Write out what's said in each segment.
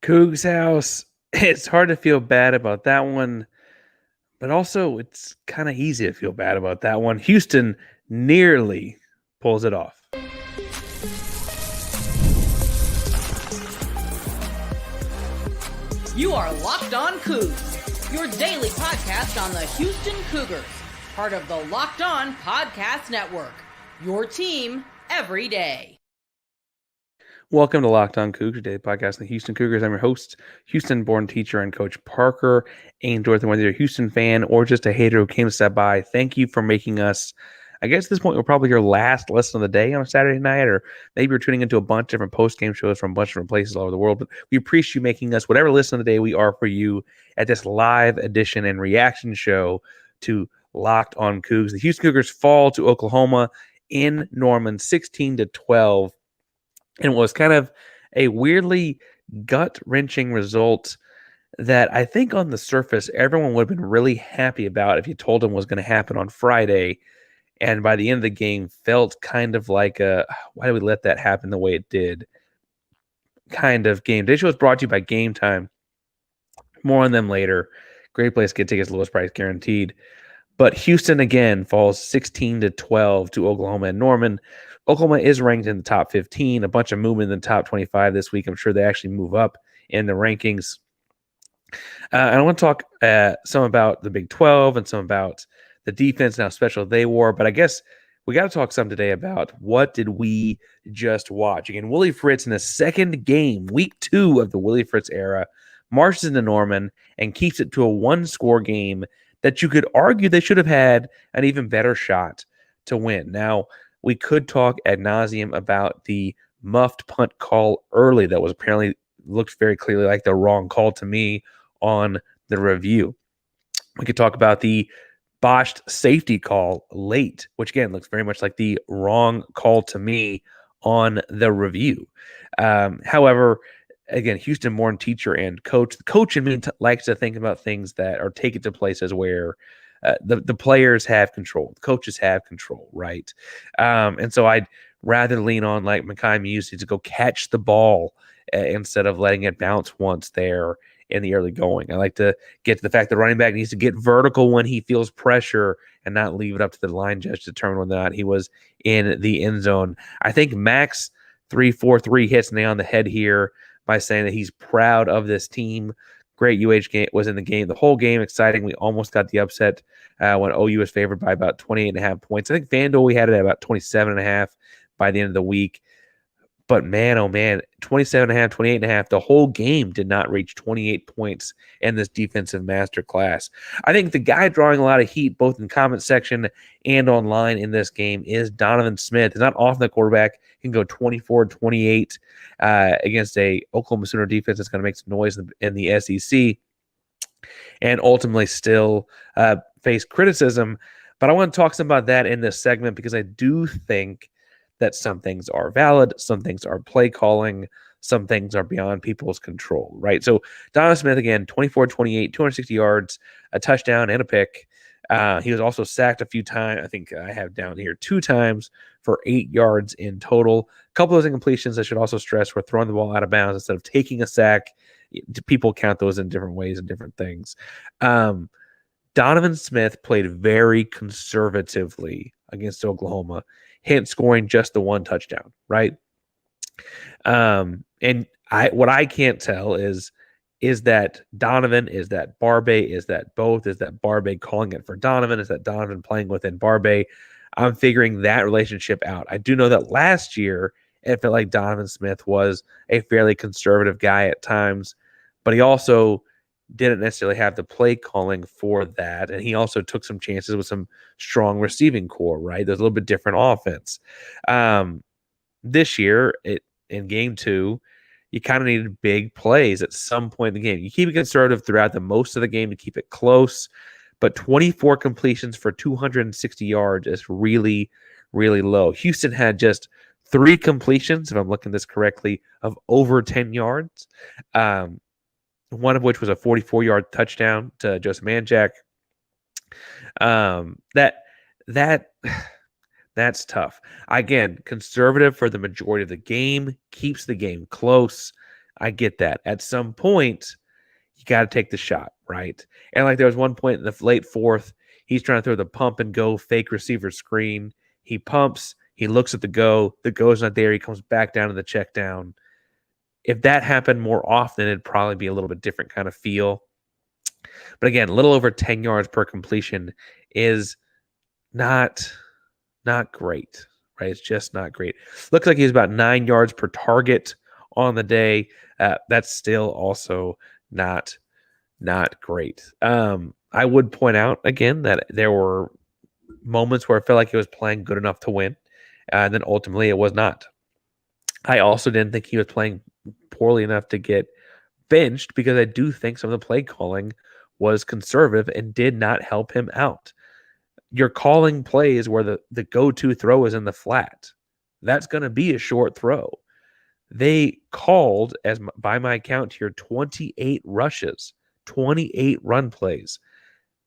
Coogs House. It's hard to feel bad about that one, but also it's kind of easy to feel bad about that one. Houston nearly pulls it off. You are Locked On Cougs, your daily podcast on the Houston Cougars, part of the Locked On Podcast Network, your team every day. Welcome to Locked On Cougs, your daily podcast on the Houston Cougars. I'm your host, Houston-born teacher and coach Parker Ainsworth. And whether you're a Houston fan or just a hater who came to step by, thank you for making us, I guess at this point, we're probably your last listen of the day on a Saturday night, or maybe you're tuning into a bunch of different post-game shows from a bunch of different places all over the world. But we appreciate you making us whatever listen of the day we are for you at this live edition and reaction show to Locked On Cougs. The Houston Cougars fall to Oklahoma in Norman, 16-12. And it was kind of a weirdly gut-wrenching result that I think on the surface, everyone would have been really happy about if you told them was going to happen on Friday. And by the end of the game, felt kind of like why did we let that happen the way it did kind of game. Today's show is brought to you by Game Time. More on them later. Great place to get tickets, lowest price guaranteed. But Houston, again, falls 16-12 to Oklahoma and Norman. Oklahoma is ranked in the top 15, a bunch of movement in the top 25 this week. I'm sure they actually move up in the rankings. I want to talk some about the Big 12 and some about the defense and how special they were. But I guess we got to talk some today about what did we just watch. Again, Willie Fritz in the second game, week 2 of the Willie Fritz era, marches into Norman and keeps it to a one-score game that you could argue they should have had an even better shot to win. Now, we could talk ad nauseum about the muffed punt call early that was apparently looked very clearly like the wrong call to me on the review. We could talk about the botched safety call late, which again looks very much like the wrong call to me on the review. However, again, Houston-born teacher and coach. The coach in me likes to think about things that or take it to places where the players have control, the coaches have control, right? And so I'd rather lean on like Mekhi Music to go catch the ball instead of letting it bounce once there in the early going. I like to get to the fact that running back needs to get vertical when he feels pressure and not leave it up to the line judge to determine whether or not he was in the end zone. I think Max 343 hits nail on the head here by saying that he's proud of this team. Great game was in the game, the whole game, exciting. We almost got the upset when OU was favored by about 28.5 points. I think FanDuel, we had it at about 27.5 by the end of the week. But man, oh man, 27.5, 28.5, the whole game did not reach 28 points in this defensive masterclass. I think the guy drawing a lot of heat, both in the comment section and online in this game, is Donovan Smith. It's not often the quarterback can go 24-28 against a Oklahoma Sooner defense that's going to make some noise in the SEC and ultimately still face criticism. But I want to talk some about that in this segment because I do think that some things are valid, some things are play calling, some things are beyond people's control, right? So Donovan Smith, again, 24-28, 260 yards, a touchdown, and a pick. He was also sacked a few times. I think I have down here 2 times for 8 yards in total. A couple of those incompletions I should also stress were throwing the ball out of bounds instead of taking a sack. People count those in different ways and different things. Donovan Smith played very conservatively against Oklahoma, hence scoring just the 1 touchdown, right? And what I can't tell is that Donovan, is that Barbay, is that both, is that Barbay calling it for Donovan, is that Donovan playing within Barbay? I'm figuring that relationship out. I do know that last year it felt like Donovan Smith was a fairly conservative guy at times, but he also didn't necessarily have the play calling for that. And he also took some chances with some strong receiving core, right? There's a little bit different offense. This year, in game 2, you kind of needed big plays at some point in the game. You keep it conservative throughout the most of the game to keep it close, but 24 completions for 260 yards is really, really low. Houston had just 3 completions, if I'm looking at this correctly, of over 10 yards. One of which was a 44-yard touchdown to Joseph Manjack. That's tough. Again, conservative for the majority of the game, keeps the game close. I get that. At some point, you got to take the shot, right? And like there was one point in the late fourth, he's trying to throw the pump and go fake receiver screen. He pumps, he looks at the go's not there, he comes back down to the check down. If that happened more often, it'd probably be a little bit different kind of feel. But again, a little over 10 yards per completion is not great, right? It's just not great. Looks like he's about 9 yards per target on the day. That's still also not great. I would point out again that there were moments where I felt like he was playing good enough to win, and then ultimately it was not. I also didn't think he was playing poorly enough to get benched because I do think some of the play calling was conservative and did not help him out. You're calling plays where the go-to throw is in the flat. That's going to be a short throw. They called, as by my count here, 28 rushes, 28 run plays.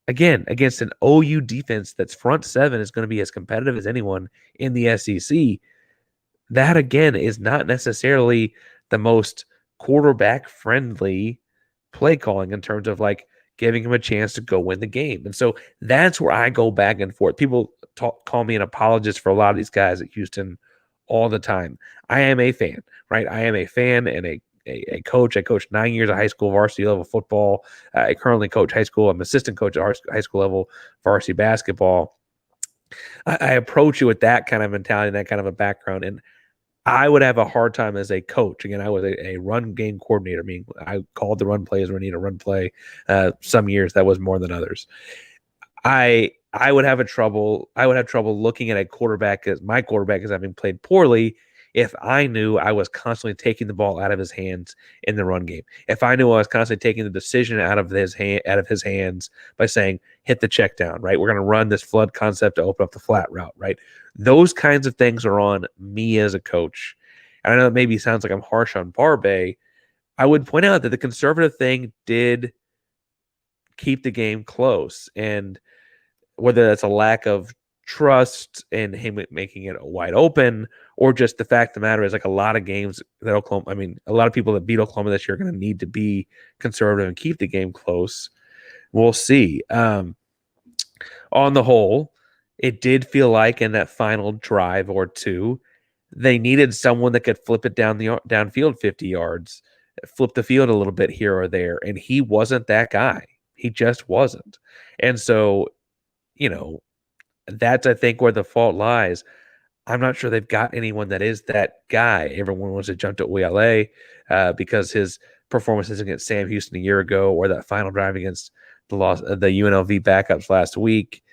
Again, against an OU defense that's front seven is going to be as competitive as anyone in the SEC. That, again, is not necessarily the most quarterback-friendly play calling in terms of like giving him a chance to go win the game. And so that's where I go back and forth. People call me an apologist for a lot of these guys at Houston all the time. I am a fan, right? I am a fan and a coach. I coached 9 years of high school varsity level football. I currently coach high school. I'm assistant coach at high school level varsity basketball. I approach it with that kind of mentality and that kind of a background. And I would have a hard time as a coach. Again, I was a run game coordinator, meaning I called the run plays when I need a run play. Some years that was more than others. I would have trouble looking at a quarterback as my quarterback as having played poorly if I knew I was constantly taking the ball out of his hands in the run game. If I knew I was constantly taking the decision out of his hands by saying, hit the check down, right? We're going to run this flood concept to open up the flat route, right? Those kinds of things are on me as a coach. And I know it maybe sounds like I'm harsh on Barbay. I would point out that the conservative thing did keep the game close. And whether that's a lack of trust in him making it wide open, or just the fact of the matter is like a lot of games that a lot of people that beat Oklahoma this year are going to need to be conservative and keep the game close. We'll see. On the whole, it did feel like in that final drive or two, they needed someone that could flip it downfield 50 yards, flip the field a little bit here or there, and he wasn't that guy. He just wasn't. And so, that's, I think, where the fault lies. I'm not sure they've got anyone that is that guy. Everyone wants to jump to Uyale because his performances against Sam Houston a year ago, or that final drive against the UNLV backups last week.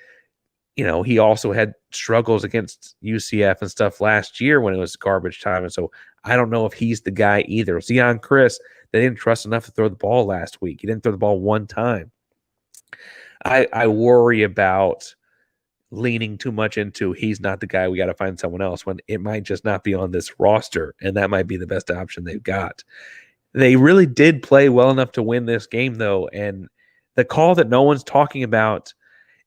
He also had struggles against UCF and stuff last year when it was garbage time. And so I don't know if he's the guy either. Zion Chris, they didn't trust enough to throw the ball last week. He didn't throw the ball one time. I worry about leaning too much into he's not the guy, we got to find someone else, when it might just not be on this roster, and that might be the best option they've got. They really did play well enough to win this game, though, and the call that no one's talking about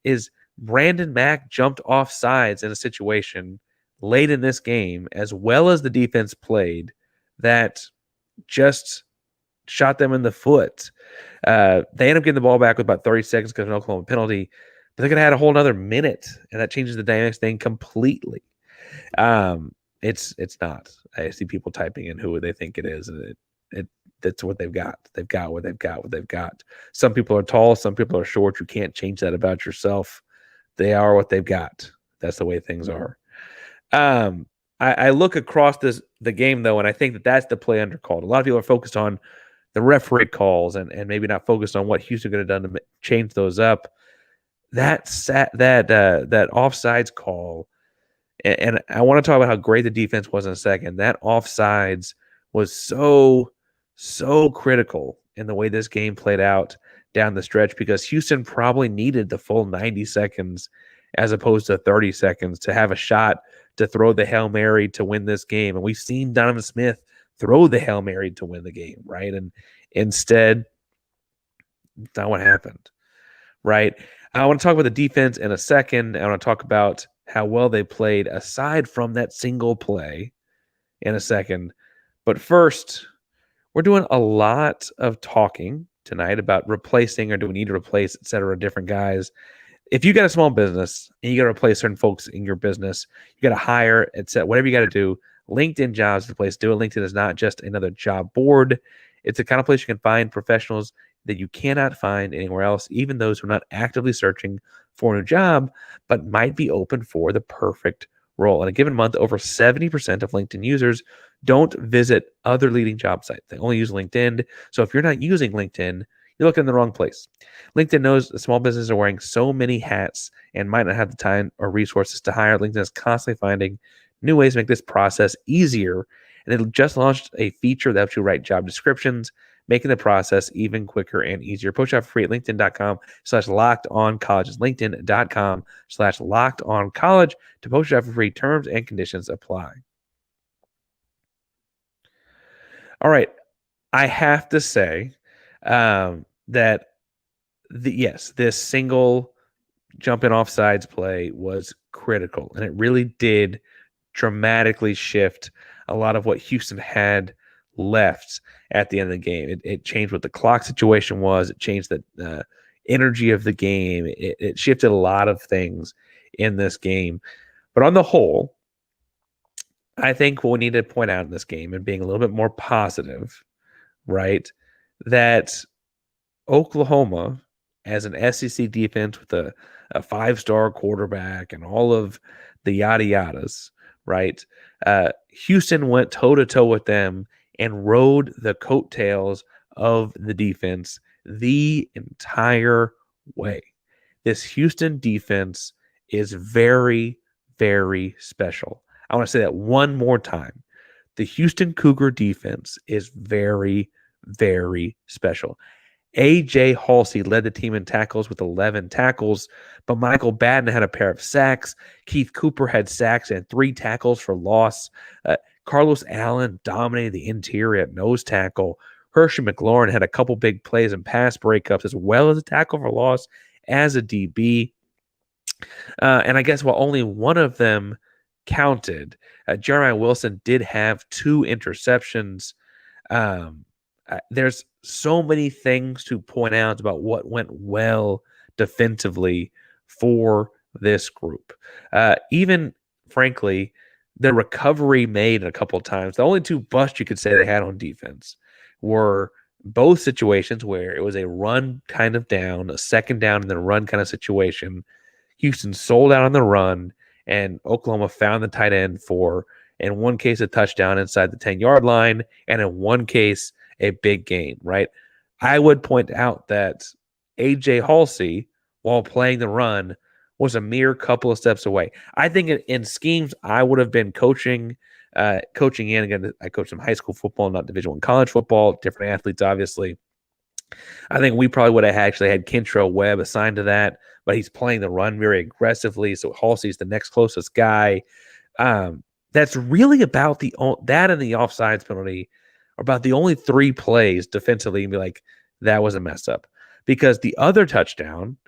is Brandon Mack jumped off sides in a situation late in this game, as well as the defense played, that just shot them in the foot. They end up getting the ball back with about 30 seconds because of an Oklahoma penalty, but they could have had a whole another minute, and that changes the dynamics thing completely. It's not. I see people typing in who they think it is, and that's what they've got. They've got what they've got. Some people are tall, some people are short. You can't change that about yourself. They are what they've got. That's the way things are. I look across the game, though, and I think that's the play undercalled. A lot of people are focused on the referee calls and maybe not focused on what Houston could have done to change those up. That offsides call, and I want to talk about how great the defense was in a second. That offsides was so critical in the way this game played out down the stretch, because Houston probably needed the full 90 seconds as opposed to 30 seconds to have a shot to throw the Hail Mary to win this game. And we've seen Donovan Smith throw the Hail Mary to win the game, right? And instead, that's not what happened, right? I want to talk about the defense in a second. I want to talk about how well they played aside from that single play in a second. But first, We're doing a lot of talking tonight about replacing or do we need to replace, et cetera, different guys. If you got a small business and you got to replace certain folks in your business, you got to hire, etc., whatever you got to do, LinkedIn Jobs is the place to do it. LinkedIn is not just another job board. It's the kind of place you can find professionals that you cannot find anywhere else, even those who are not actively searching for a new job, but might be open for the perfect role. In a given month, over 70% of LinkedIn users don't visit other leading job sites. They only use LinkedIn. So if you're not using LinkedIn, you're looking in the wrong place. LinkedIn knows that small businesses are wearing so many hats and might not have the time or resources to hire. LinkedIn is constantly finding new ways to make this process easier. And it just launched a feature that helps you write job descriptions, making the process even quicker and easier. Post job for free at linkedin.com/lockedoncollege. linkedin.com/lockedoncollege to post job for free. Terms and conditions apply. All right. I have to say that this single jump in offsides play was critical, and it really did dramatically shift a lot of what Houston had left at the end of the game. It changed what the clock situation was. It changed the energy of the game. It shifted a lot of things in this game. But on the whole, I think what we need to point out in this game, and being a little bit more positive, right, that Oklahoma, as an SEC defense with a five-star quarterback and all of the yada yadas, right? Houston went toe-to-toe with them and rode the coattails of the defense the entire way. This Houston defense is very, very special. I want to say that one more time. The Houston Cougar defense is very, very special. A.J. Halsey led the team in tackles with 11 tackles, but Michael Badden had a pair of sacks. Keith Cooper had sacks and 3 tackles for loss. Carlos Allen dominated the interior at nose tackle. Hershey McLaurin had a couple big plays and pass breakups, as well as a tackle for loss as a DB. And I guess while only one of them counted, Jeremiah Wilson did have 2 interceptions. There's so many things to point out about what went well defensively for this group. Even, frankly, the recovery made a couple of times. The only 2 busts you could say they had on defense were both situations where it was a run kind of down, a second down and then a run kind of situation. Houston sold out on the run, and Oklahoma found the tight end for, in one case, a touchdown inside the 10-yard line, and in one case, a big game, right? I would point out that A.J. Halsey, while playing the run, was a mere couple of steps away. I think in schemes, I would have been coaching in. Again, I coached some high school football, not Division I college football, different athletes, obviously. I think we probably would have actually had Kentrell Webb assigned to that, but he's playing the run very aggressively, so Halsey's the next closest guy. That's really about that and the offsides penalty are about the only 3 plays defensively and be like, that was a mess up. Because the other touchdown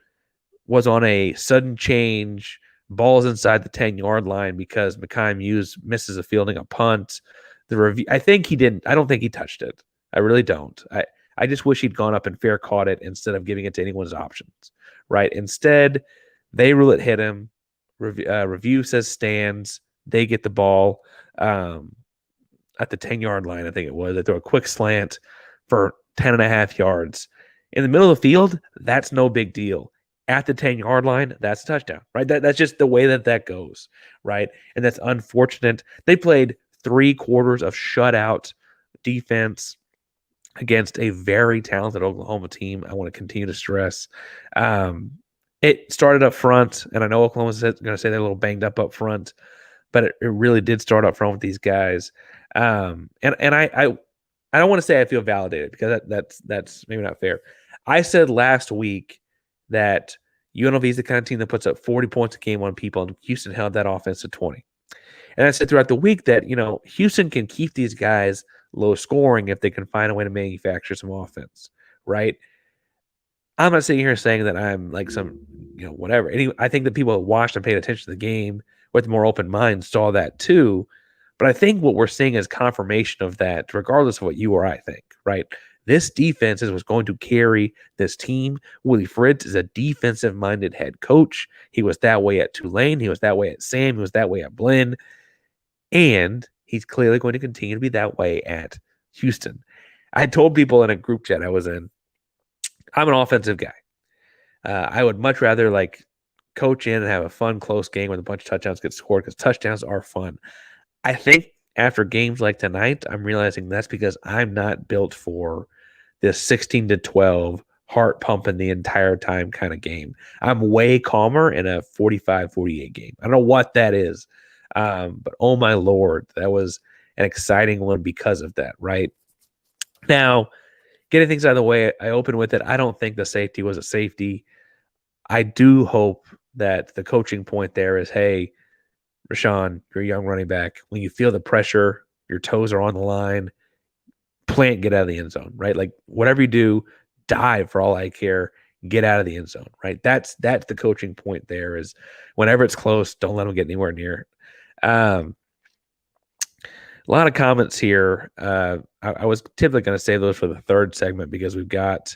was on a sudden change, balls inside the 10-yard line because Mekhi Muse misses a fielding a punt. The review, I don't think he touched it. I really don't. I just wish he'd gone up and fair caught it instead of giving it to anyone's options, right? Instead, they rule it hit him. Review says stands. They get the ball at the 10-yard line, I think it was. They throw a quick slant for 10.5 yards. In the middle of the field, that's no big deal. At the 10-yard line, that's a touchdown, right? That's just the way that goes, right? And that's unfortunate. They played 3 quarters of shutout defense against a very talented Oklahoma team. I want to continue to stress. It started up front, and I know Oklahoma's going to say they're a little banged up front, but it really did start up front with these guys. And I don't want to say I feel validated because that's maybe not fair. I said last week that UNLV is the kind of team that puts up 40 points a game on people, and Houston held that offense to 20. And I said throughout the week that, Houston can keep these guys low scoring if they can find a way to manufacture some offense, right? I'm not sitting here saying that I'm like some, whatever. I think that people that watched and paid attention to the game with more open minds saw that too. But I think what we're seeing is confirmation of that, regardless of what you or I think, right? This defense is what's going to carry this team. Willie Fritz is a defensive-minded head coach. He was that way at Tulane. He was that way at Sam. He was that way at Blinn. And he's clearly going to continue to be that way at Houston. I told people in a group chat I was in, I'm an offensive guy. I would much rather coach in and have a fun, close game where a bunch of touchdowns get scored because touchdowns are fun. I think after games like tonight, I'm realizing that's because I'm not built for this 16-12 heart pumping the entire time kind of game. I'm way calmer in a 45-48 game. I don't know what that is, but oh my Lord, that was an exciting one because of that, right? Now, getting things out of the way, I open with it. I don't think the safety was a safety. I do hope that the coaching point there is, hey, Rashawn, you're a young running back. When you feel the pressure, your toes are on the line, plant, get out of the end zone, right? Like whatever you do, dive for all I care, get out of the end zone, right? That's the coaching point there is whenever it's close, don't let them get anywhere near it. A lot of comments here. I was typically going to save those for the third segment because we got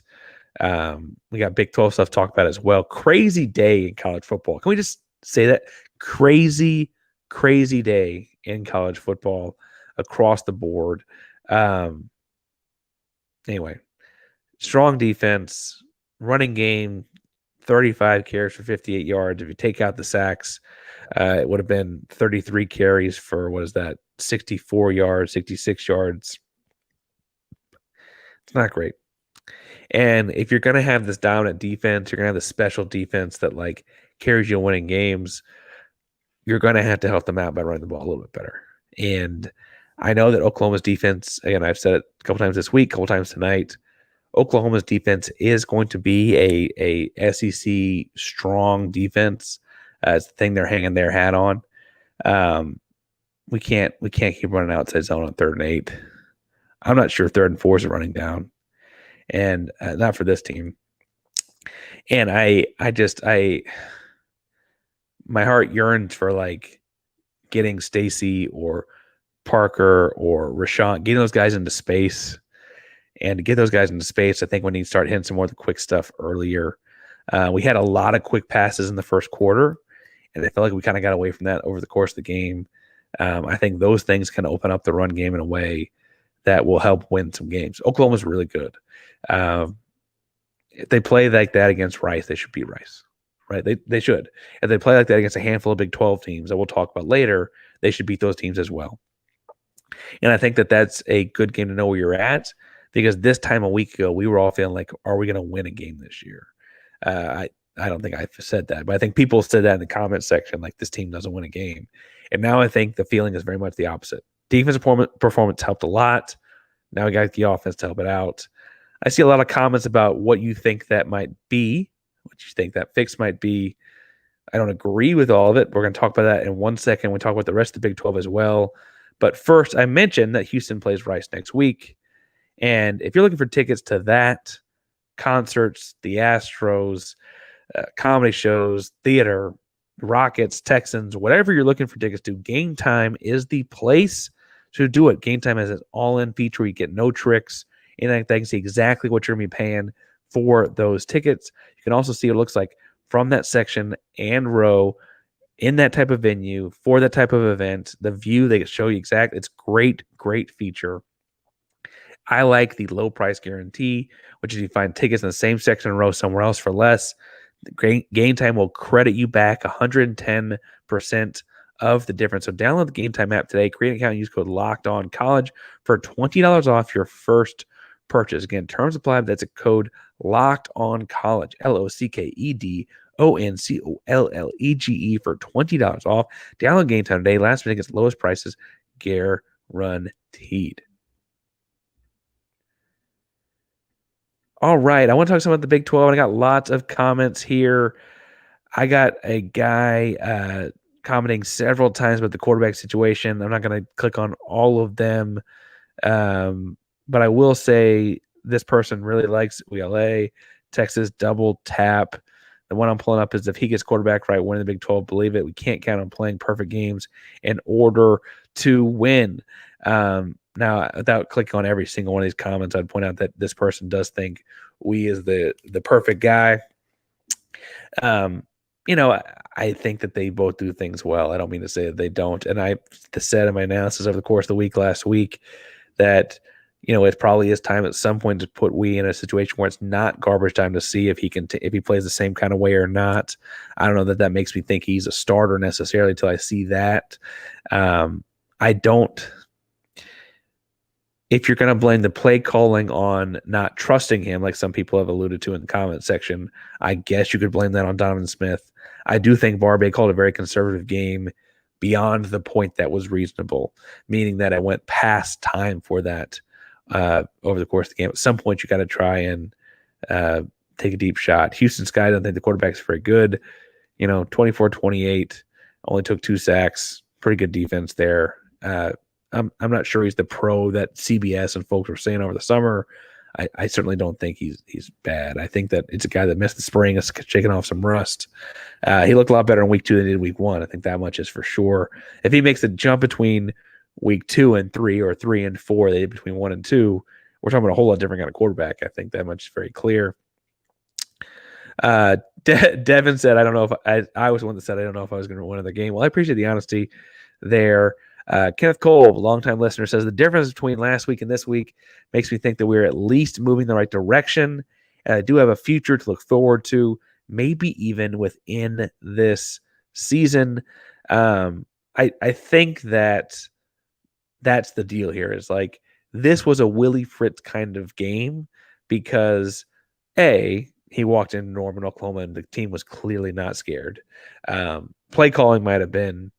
Big 12 stuff to talk about as well. Crazy day in college football. Can we just say that? Crazy day in college football across the board. Anyway, strong defense, running game, 35 carries for 58 yards. If you take out the sacks, it would have been 33 carries for, 64 yards, 66 yards. It's not great. And if you're going to have this dominant defense, you're going to have this special defense that carries you winning games, you're going to have to help them out by running the ball a little bit better. And I know that Oklahoma's defense, again, I've said it a couple times this week, a couple times tonight, Oklahoma's defense is going to be a SEC strong defense. It's the thing they're hanging their hat on. We can't keep running outside zone on 3rd and 8. I'm not sure 3rd and 4 is running down, and not for this team. And my heart yearns for getting Stacy or Parker or Rashawn, getting those guys into space. And to get those guys into space, I think we need to start hitting some more of the quick stuff earlier. We had a lot of quick passes in the first quarter, and I felt like we kind of got away from that over the course of the game. I think those things can open up the run game in a way that will help win some games. Oklahoma's really good. If they play like that against Rice, they should beat Rice, right? They should. If they play like that against a handful of Big 12 teams that we'll talk about later, they should beat those teams as well. And I think that that's a good game to know where you're at, because this time a week ago, we were all feeling like, are we going to win a game this year? I don't think I've said that, but I think people said that in the comment section, like this team doesn't win a game. And now I think the feeling is very much the opposite. Defensive performance helped a lot. Now we got the offense to help it out. I see a lot of comments about what you think that might be, what you think that fix might be. I don't agree with all of it. We're going to talk about that in 1 second. We talk about the rest of the Big 12 as well. But first, I mentioned that Houston plays Rice next week. And if you're looking for tickets to that, concerts, the Astros, comedy shows, theater, Rockets, Texans, whatever you're looking for tickets to, Game Time is the place to do it. Game Time has an all-in feature where you get no tricks. And I can see exactly what you're going to be paying for those tickets. You can also see what it looks like from that section and row in that type of venue for that type of event. The view, they show you exactly. It's great feature. I like the low price guarantee, which is you find tickets in the same section and row somewhere else for less. Game Time will credit you back 110% of the difference. So download the Game Time app today, create an account, and use code LOCKEDONCollege for $20 off your first purchase. Again, terms apply. That's a code LOCKEDONCollege, LOCKEDONCOLLEGE for $20 off. Download Game Time today. Last minute gets lowest prices guaranteed. All right, I want to talk some about the Big 12, and I got lots of comments here. I got a guy commenting several times about the quarterback situation. I'm not going to click on all of them, but I will say this person really likes ULA, Texas double tap. The one I'm pulling up is if he gets quarterback right, winning the Big 12, believe it. We can't count on playing perfect games in order to win. Now, without clicking on every single one of these comments, I'd point out that this person does think we is the perfect guy. You know, I think that they both do things well. I don't mean to say that they don't. And I said in my analysis over the course of the week last week that, you know, it probably is time at some point to put we in a situation where it's not garbage time to see if he can, if he plays the same kind of way or not. I don't know that makes me think he's a starter necessarily until I see that. I don't. If you're going to blame the play calling on not trusting him, like some people have alluded to in the comment section, I guess you could blame that on Donovan Smith. I do think Barbe called a very conservative game beyond the point that was reasonable, meaning that it went past time for that over the course of the game. At some point, you got to try and take a deep shot. Houston Sky doesn't think the quarterback's very good. 24-28, only took 2 sacks. Pretty good defense there. I'm not sure he's the pro that CBS and folks were saying over the summer. I certainly don't think he's bad. I think that it's a guy that missed the spring, is shaking off some rust. He looked a lot better in week 2 than he did week 1. I think that much is for sure. If he makes the jump between week 2 and 3 or 3 and 4, they did between 1 and 2, we're talking about a whole lot different kind of quarterback. I think that much is very clear. Devin said, I don't know if I was the one that said I don't know if I was going to win the game. Well, I appreciate the honesty there. Kenneth Cole, longtime listener, says the difference between last week and this week makes me think that we're at least moving the right direction. And I do have a future to look forward to, maybe even within this season. I think that that's the deal here, is like this was a Willie Fritz kind of game because he walked in Norman, Oklahoma, and the team was clearly not scared. Play calling might have been.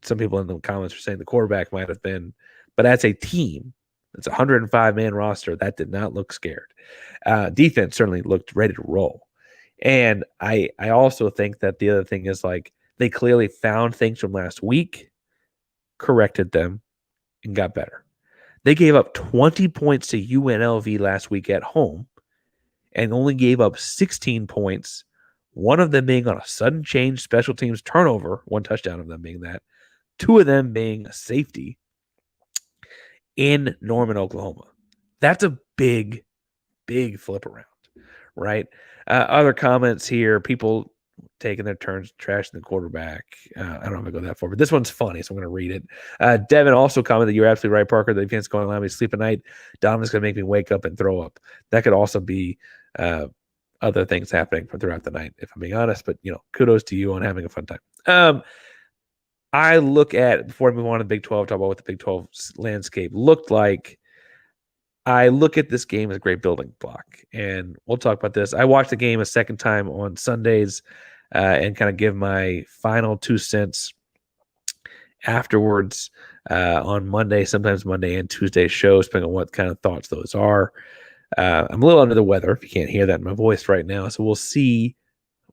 Some people in the comments are saying the quarterback might have been, but that's a team. It's a 105-man roster. That did not look scared. Defense certainly looked ready to roll. And I also think that the other thing is, like, they clearly found things from last week, corrected them, and got better. They gave up 20 points to UNLV last week at home and only gave up 16 points, one of them being on a sudden change special teams turnover, 1 touchdown of them being that, 2 of them being a safety in Norman, Oklahoma. That's a big, big flip around, right? Other comments here, people taking their turns trashing the quarterback. I don't know if I go that far, but this one's funny, so I'm going to read it. Devin also commented, you're absolutely right, Parker. The defense going to allow me to sleep at night. Donovan's going to make me wake up and throw up. That could also be other things happening throughout the night, if I'm being honest. But, kudos to you on having a fun time. I look at, before I move on to the Big 12, talk about what the Big 12 landscape looked like. I look at this game as a great building block, and we'll talk about this. I watched the game a second time on Sundays and kind of give my final 2 cents afterwards on Monday, sometimes Monday and Tuesday shows, depending on what kind of thoughts those are. I'm a little under the weather, if you can't hear that in my voice right now, so we'll see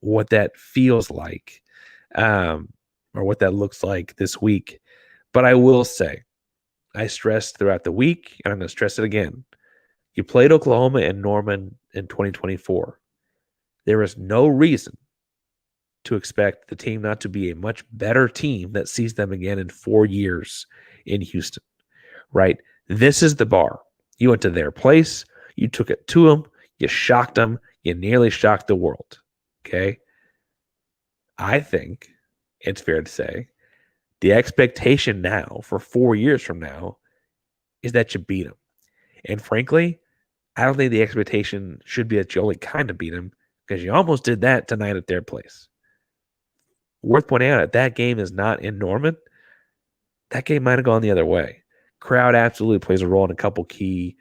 what that feels like or what that looks like this week. But I will say, I stressed throughout the week, and I'm going to stress it again. You played Oklahoma and Norman in 2024. There is no reason to expect the team not to be a much better team that sees them again in 4 years in Houston, right? This is the bar. You went to their place. You took it to them. You shocked them. You nearly shocked the world, okay? I think it's fair to say the expectation now for 4 years from now is that you beat them. And frankly, I don't think the expectation should be that you only kind of beat them, because you almost did that tonight at their place. Worth pointing out, that game is not in Norman. That game might have gone the other way. Crowd absolutely plays a role in a couple key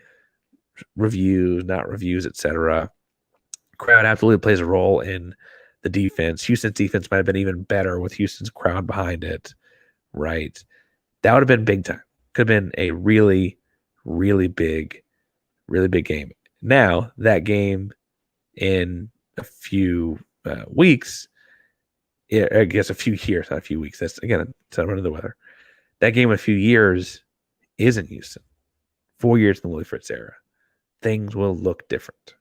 reviews, not reviews, etc. Crowd absolutely plays a role in the defense. Houston's defense might have been even better with Houston's crowd behind it, right? That would have been big time. Could have been a really, really big game. Now, that game in a few weeks, I guess a few years, not a few weeks. That's, again, it's under the weather. That game in a few years is in Houston. 4 years in the Willie Fritz era. Things will look different.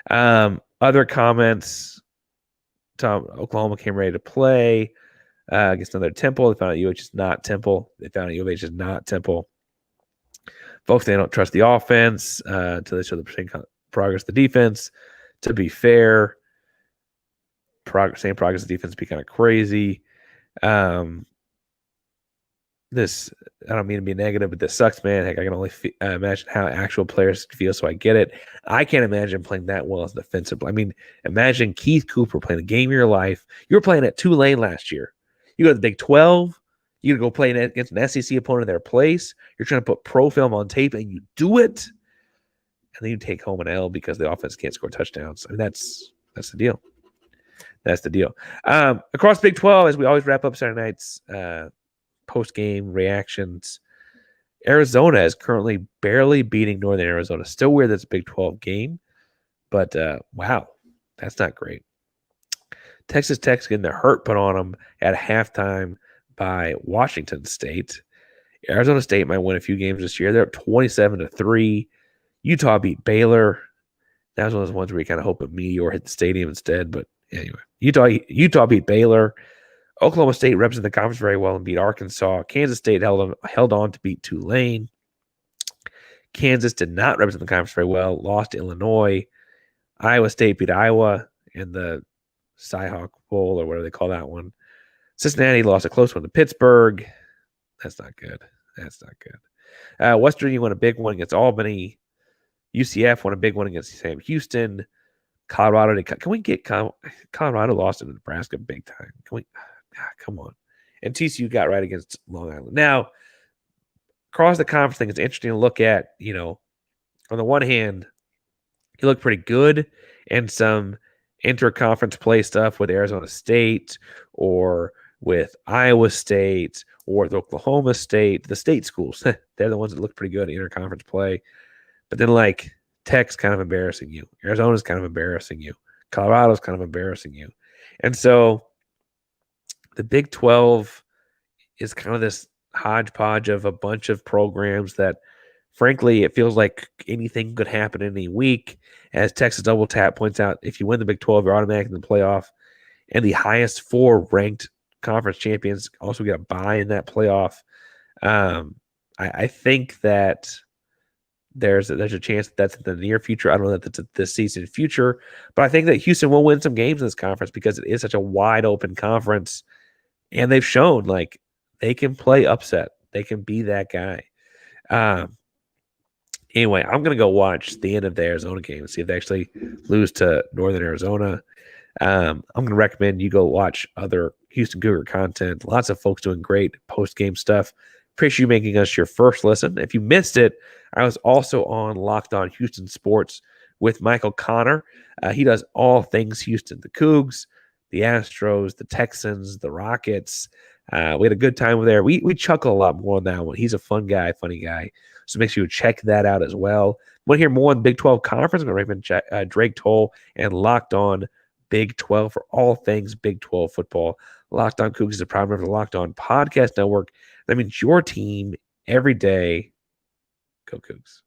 Other comments. Oklahoma came ready to play against another Temple. They found out UH is not Temple. They found out UH is not Temple. Folks, they don't trust the offense until they show the same progress of the defense. To be fair, same progress of the defense be kind of crazy. This, I don't mean to be negative, but this sucks, man. Heck, I can only imagine how actual players feel, so I get it. I can't imagine playing that well as defensive. I mean, imagine Keith Cooper playing the game of your life. You were playing at Tulane last year. You go to the Big 12. You're going to go play against an SEC opponent in their place. You're trying to put pro film on tape, and you do it. And then you take home an L because the offense can't score touchdowns. I mean, that's the deal. That's the deal. Across Big 12, as we always wrap up Saturday nights, post-game reactions, Arizona is currently barely beating Northern Arizona. Still weird that's a Big 12 game, but wow, that's not great. Texas Tech's getting the hurt put on them at halftime by Washington State. Arizona State might win a few games this year. They're up 27-3. Utah beat Baylor. That was one of those ones where you kind of hope a meteor hit the stadium instead, but anyway, Utah beat Baylor. Oklahoma State represented the conference very well and beat Arkansas. Kansas State held on to beat Tulane. Kansas did not represent the conference very well, lost to Illinois. Iowa State beat Iowa in the Cyhawk Bowl or whatever they call that one. Cincinnati lost a close one to Pittsburgh. That's not good. Western Virginia won a big one against Albany. UCF won a big one against Sam Houston. Colorado, can we get Colorado lost to Nebraska big time? Can we? Come on. And TCU got right against Long Island. Now, across the conference thing, it's interesting to look at, on the one hand, you look pretty good in some inter-conference play stuff with Arizona State or with Iowa State or with Oklahoma State, the state schools. They're the ones that look pretty good in inter-conference play. But then, Tech's kind of embarrassing you. Arizona's kind of embarrassing you. Colorado's kind of embarrassing you. And so the Big 12 is kind of this hodgepodge of a bunch of programs that, frankly, it feels like anything could happen any week. As Texas Double Tap points out, if you win the Big 12, you're automatically in the playoff. And the highest four ranked conference champions also get a bye in that playoff. I think that there's a chance that's in the near future. I don't know that that's this season future, but I think that Houston will win some games in this conference because it is such a wide open conference, and they've shown they can play upset. They can be that guy. Anyway, I'm gonna go watch the end of the Arizona game and see if they actually lose to Northern Arizona. I'm gonna recommend you go watch other Houston Cougar content. Lots of folks doing great post game stuff. Appreciate you making us your first listen. If you missed it, I was also on Locked On Houston Sports with Michael Connor. He does all things Houston, the Cougs, the Astros, the Texans, the Rockets. We had a good time over there. We chuckle a lot more on that one. He's a funny guy. So make sure you check that out as well. Want to hear more on the Big 12 Conference? I'm going to recommend Drake Toll and Locked On Big 12 for all things Big 12 football. Locked On Cougs is a proud member of the Locked On Podcast Network. That means your team every day. Go Cougs.